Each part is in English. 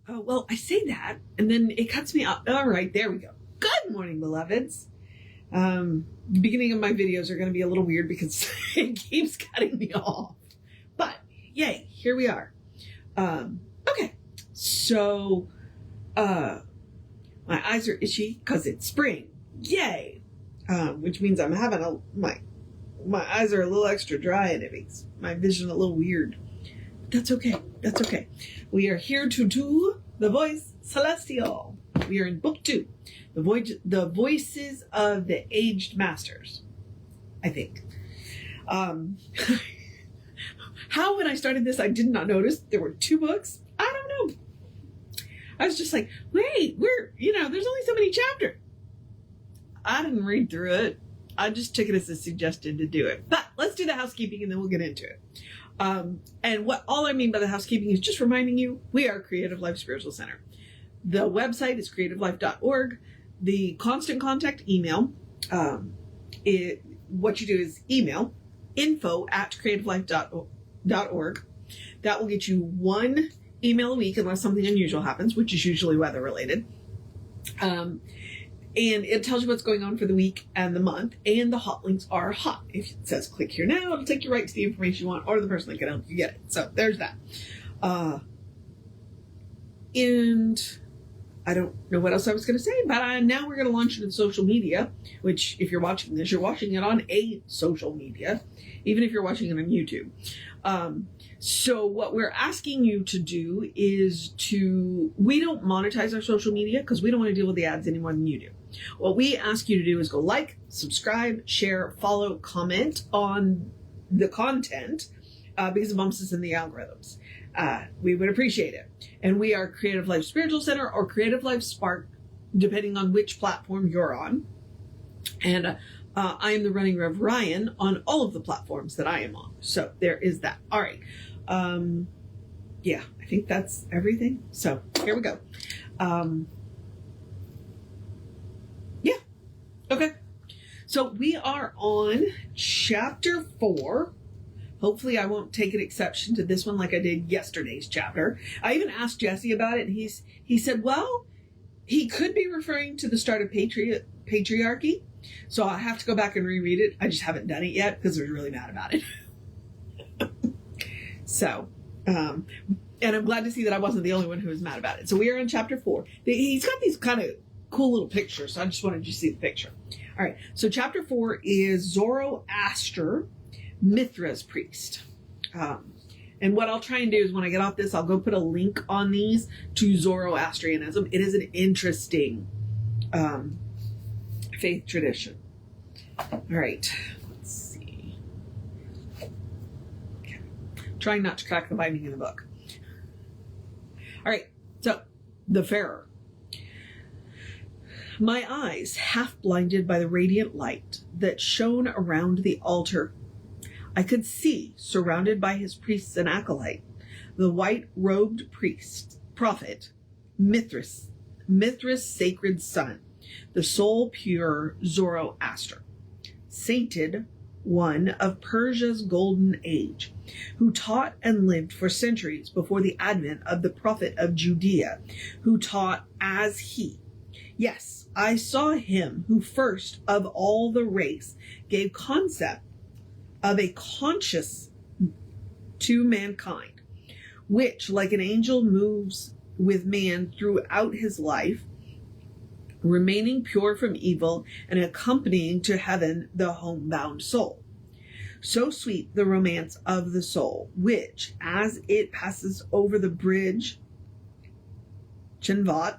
Well, I say that, and then it cuts me off. All right, there we go. Good morning, beloveds. The beginning of my videos are going to be a little weird because it keeps cutting me off. But, yay, here we are. Okay, so my eyes are itchy because it's spring. Yay! Which means I'm having my eyes are a little extra dry and it makes my vision a little weird. That's okay. That's okay. We are here to do The Voice Celestial. We are in book 2, The Voices of the Aged Masters, I think. How when I started this, I did not notice there were 2 books. I don't know. I was just like, wait, there's only so many chapters. I didn't read through it. I just took it as a suggestion to do it. But let's do the housekeeping and then we'll get into it. And what all I mean by the housekeeping is just reminding you, we are Creative Life Spiritual Center. The website is creativelife.org. The constant contact email, what you do is email info@creativelife.org. That will get you 1 email a week unless something unusual happens, which is usually weather related. And it tells you what's going on for the week and the month, and the hot links are hot. If it says click here now, it'll take you right to the information you want, or the person that can help you get it. So there's that. And I don't know what else I was going to say, but now we're going to launch into social media, which if you're watching this, you're watching it on a social media, even if you're watching it on YouTube. So what we're asking you to do is we don't monetize our social media because we don't want to deal with the ads any more than you do. What we ask you to do is go like, subscribe, share, follow, comment on the content because it bumps us in the algorithms. We would appreciate it. And we are Creative Life Spiritual Center or Creative Life Spark, depending on which platform you're on. And I am the running Rev Ryan on all of the platforms that I am on. So there is that. All right. Yeah, I think that's everything. So here we go. Yeah. Okay. So we are on chapter 4. Hopefully I won't take an exception to this one like I did yesterday's chapter. I even asked Jesse about it, and he said, well, he could be referring to the start of patriarchy. So I have to go back and reread it. I just haven't done it yet because I was really mad about it. So, and I'm glad to see that I wasn't the only one who was mad about it. So we are on chapter 4. He's got these kind of cool little pictures. So I just wanted you to see the picture. All right. So chapter 4 is Zoroaster, Mithras priest. And what I'll try and do is when I get off this, I'll go put a link on these to Zoroastrianism. It is an interesting faith tradition. All right. Let's see. Okay. Trying not to crack the binding of the book. All right. So, the Wayfarer. My eyes, half blinded by the radiant light that shone around the altar, I could see, surrounded by his priests and acolyte, the white-robed prophet, Mithras' sacred son, the soul pure Zoroaster, sainted one of Persia's golden age, who taught and lived for centuries before the advent of the prophet of Judea, who taught as he. Yes, I saw him who first of all the race gave concept of a conscience to mankind, which, like an angel, moves with man throughout his life, remaining pure from evil and accompanying to heaven the homebound soul. So sweet the romance of the soul, which, as it passes over the bridge, Chenvat,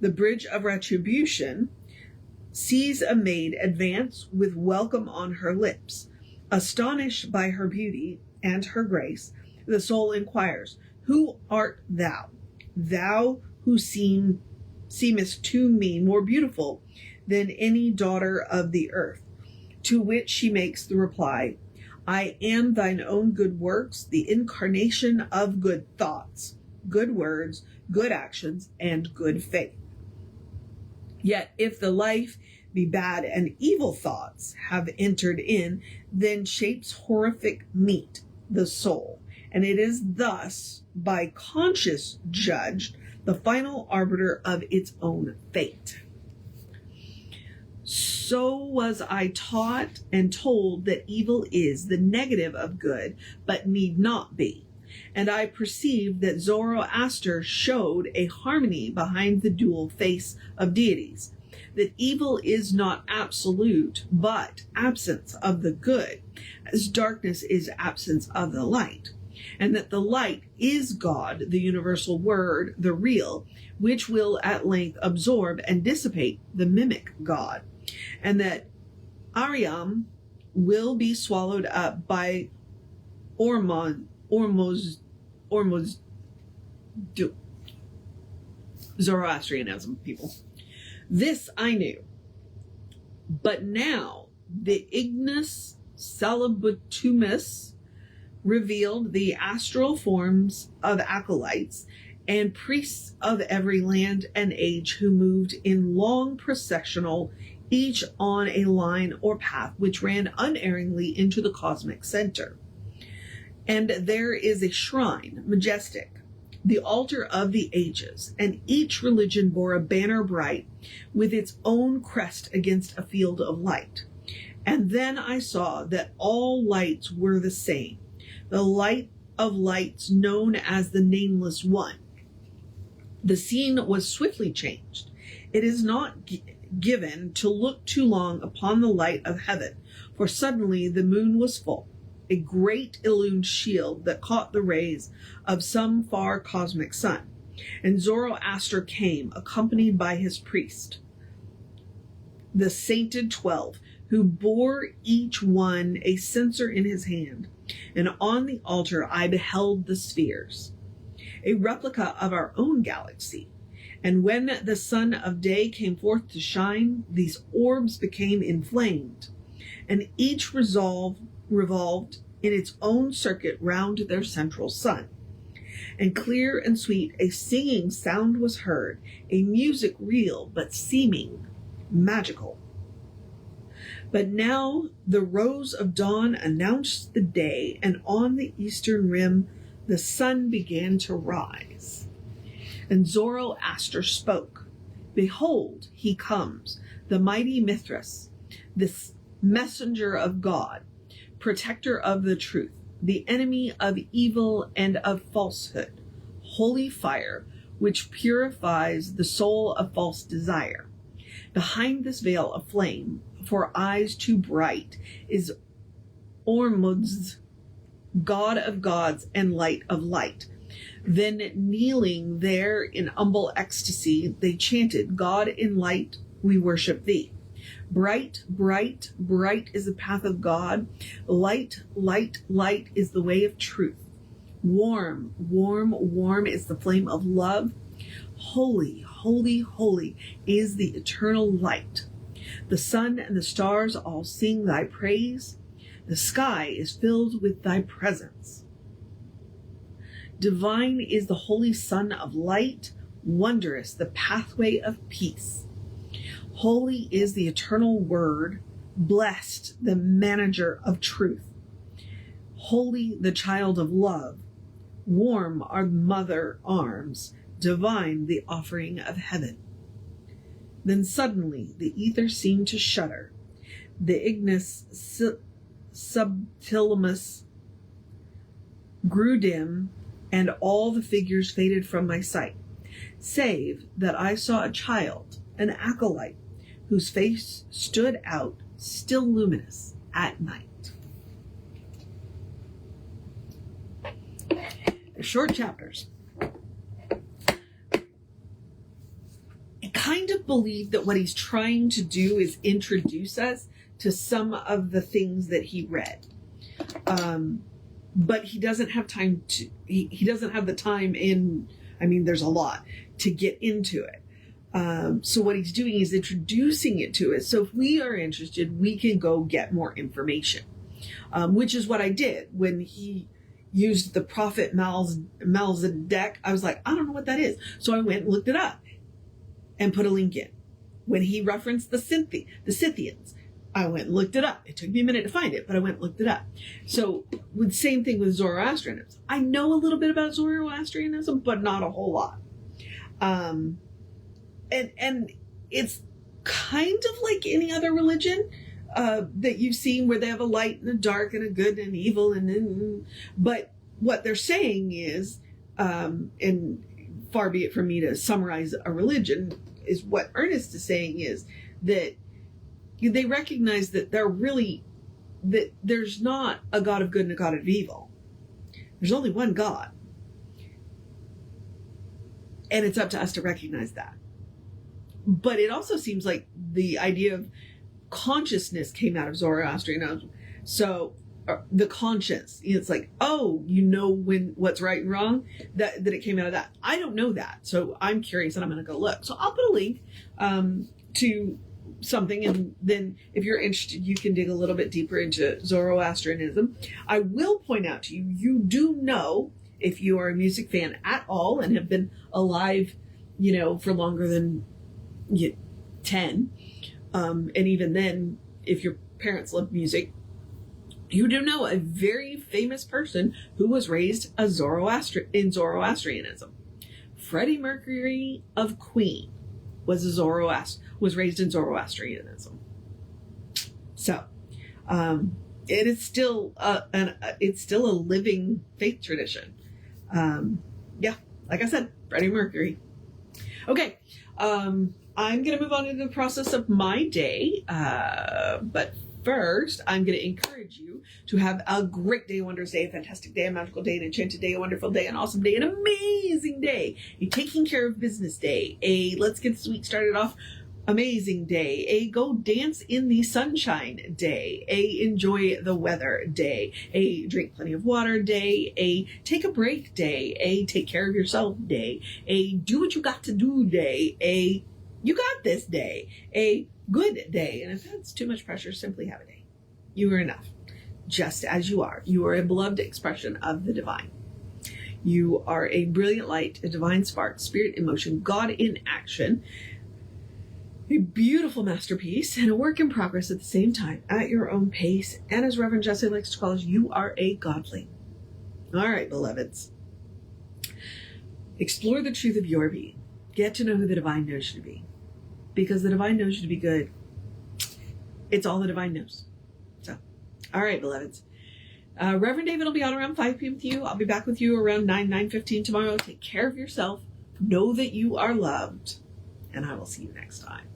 the bridge of retribution, sees a maid advance with welcome on her lips. Astonished by her beauty and her grace, the soul inquires, who art thou? Thou who seemest to me more beautiful than any daughter of the earth. To which she makes the reply, I am thine own good works, the incarnation of good thoughts, good words, good actions, and good faith. Yet if the life be bad and evil thoughts have entered in, then shapes horrific meet the soul. And it is thus by conscience judged the final arbiter of its own fate. So was I taught and told that evil is the negative of good, but need not be. And I perceived that Zoroaster showed a harmony behind the dual face of deities, that evil is not absolute, but absence of the good, as darkness is absence of the light, and that the light is God, the universal word, the real, which will at length absorb and dissipate the mimic God, and that Ariam will be swallowed up by Zoroastrianism people. This I knew. But now the Ignis Salubitumus revealed the astral forms of acolytes and priests of every land and age who moved in long processional, each on a line or path which ran unerringly into the cosmic center. And there is a shrine, majestic, the altar of the ages, and each religion bore a banner bright with its own crest against a field of light. And then I saw that all lights were the same, the light of lights known as the Nameless One. The scene was swiftly changed. It is not given to look too long upon the light of heaven, for suddenly the moon was full, a great illumined shield that caught the rays of some far cosmic sun. And Zoroaster came, accompanied by his priest, the sainted 12, who bore each one a censer in his hand. And on the altar I beheld the spheres, a replica of our own galaxy. And when the sun of day came forth to shine, these orbs became inflamed, and each revolved in its own circuit round their central sun. And clear and sweet a singing sound was heard, a music real but seeming magical. But now the rose of dawn announced the day, and on the eastern rim the sun began to rise. And Zoroaster spoke. Behold, he comes, the mighty Mithras, this messenger of God, protector of the truth, the enemy of evil and of falsehood, holy fire, which purifies the soul of false desire. Behind this veil of flame, for eyes too bright, is Ormuzd, God of gods and light of light. Then kneeling there in humble ecstasy, they chanted, God in light, we worship thee. Bright, bright, bright is the path of God. Light, light, light is the way of truth. Warm, warm, warm is the flame of love. Holy, holy, holy is the eternal light. The sun and the stars all sing thy praise. The sky is filled with thy presence. Divine is the holy sun of light, wondrous the pathway of peace. Holy is the eternal word, blessed the manager of truth. Holy the child of love, warm are mother arms, divine the offering of heaven. Then suddenly the ether seemed to shudder. The ignis subtilis grew dim, and all the figures faded from my sight, save that I saw a child, an acolyte, whose face stood out, still luminous at night. They're short chapters. I kind of believe that what he's trying to do is introduce us to some of the things that he read. But he doesn't have time to, he doesn't have the time there's a lot to get into it. So what he's doing is introducing it to us. So if we are interested, we can go get more information, which is what I did when he used the prophet Melchizedek. I was like, I don't know what that is. So I went and looked it up and put a link in. When he referenced the Scythians, I went and looked it up. It took me a minute to find it, but I went and looked it up. So same thing with Zoroastrianism. I know a little bit about Zoroastrianism, but not a whole lot. And it's kind of like any other religion that you've seen, where they have a light and a dark and a good and evil, but what they're saying is, and far be it from me to summarize a religion, is what Ernest is saying is that they recognize that there's not a God of good and a God of evil. There's only one God. And it's up to us to recognize that. But it also seems like the idea of consciousness came out of Zoroastrianism. So the conscience, it's like, oh, what's right and wrong, that it came out of that. I don't know that. So I'm curious and I'm going to go look. So I'll put a link to something, and then if you're interested, you can dig a little bit deeper into Zoroastrianism. I will point out to you, you do know, if you are a music fan at all and have been alive, for longer than 10, and even then, if your parents love music, you do know a very famous person who was raised in Zoroastrianism. Freddie Mercury of Queen was raised in Zoroastrianism. So, it is still it's still a living faith tradition. Yeah, like I said, Freddie Mercury. Okay, I'm going to move on into the process of my day, but first, I'm going to encourage you to have a great day, a wondrous day, a fantastic day, a magical day, an enchanted day, a wonderful day, an awesome day, an amazing day, a taking care of business day, a let's get this week started off amazing day, a go dance in the sunshine day, a enjoy the weather day, a drink plenty of water day, a take a break day, a take care of yourself day, a do what you got to do day, a you got this day, a good day. And if that's too much pressure, simply have a day. You are enough, just as you are. You are a beloved expression of the divine. You are a brilliant light, a divine spark, spirit in motion, God in action, a beautiful masterpiece, and a work in progress at the same time, at your own pace. And as Reverend Jesse likes to call us, you are a godling. All right, beloveds. Explore the truth of your being. Get to know who the divine knows you to be. Because the divine knows you to be good. It's all the divine knows. So, all right, beloveds. Reverend David will be on around 5 p.m. with you. I'll be back with you around 9:15 tomorrow. Take care of yourself. Know that you are loved. And I will see you next time.